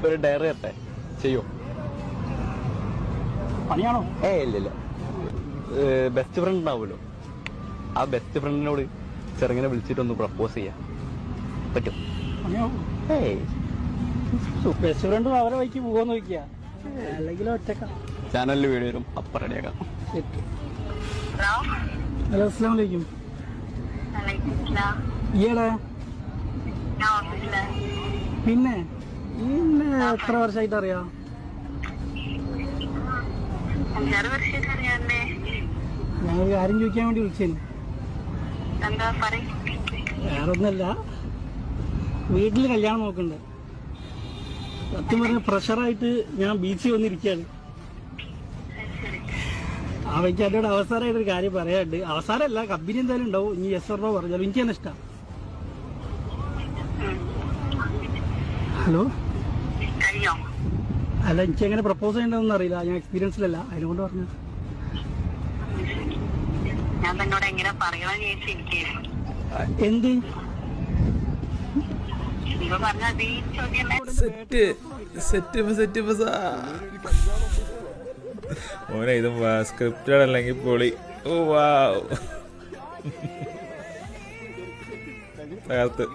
ഒരു ഡയറി തരട്ടെ, ചെയ്യോ? പണിയാണോ? ഇല്ല. ബെസ്റ്റ് ഫ്രണ്ട് ഉണ്ടാവുമല്ലോ, ആ ബെസ്റ്റ് ഫ്രണ്ടിനോട് ചെറുങ്ങനെ വിളിച്ചിട്ടൊന്ന് പ്രപ്പോസ് ചെയ്യാൻ പറ്റും? ബെസ്റ്റ് ഫ്രണ്ടും അവരെ വഴിക്ക് പോകാന്ന് നോക്കിയ, അല്ലെങ്കിൽ ഒറ്റക്ക. ചാനലിൽ വീഡിയോ വരും, അപ്പം റെഡിയാക്കാം. ഹലോ, അസ്സലാമു അലൈക്കും. ഈയിടെ പിന്നെ എത്ര വർഷമായിട്ട് അറിയാം? ഞാനൊരു കാര്യം ചോദിക്കാൻ വേണ്ടി വിളിച്ചേന്. വേറൊന്നല്ല, വീട്ടില് കല്യാണം നോക്കണ്ടേ. സത്യം പറഞ്ഞ പ്രഷറായിട്ട് ഞാൻ ബീച്ചിൽ വന്നിരിക്കുകയാണ്. അവയ്ക്ക് എന്നോട് അവസാനമായിട്ടൊരു കാര്യം പറയാനുണ്ട്. അവസാനമല്ല, കമ്പനി എന്തായാലും ഉണ്ടാവും. ഇനി എസ് ഓർണോ പറഞ്ഞാലും എനിക്ക് തന്നെ ഇഷ്ടം. ഹലോ, അല്ല, എനിക്ക് എങ്ങനെ പ്രപ്പോസ് ചെയ്യണമെന്ന് അറിയില്ല. ഞാൻ എക്സ്പീരിയൻസിലല്ല, അതിനുകൊണ്ട് പറഞ്ഞു. എന്ത് മോനെ, ഇത് സ്ക്രിപ്റ്റഡ് അല്ലെങ്കിൽ പൊളി. ഓ വാവ്, തകർത്ത്.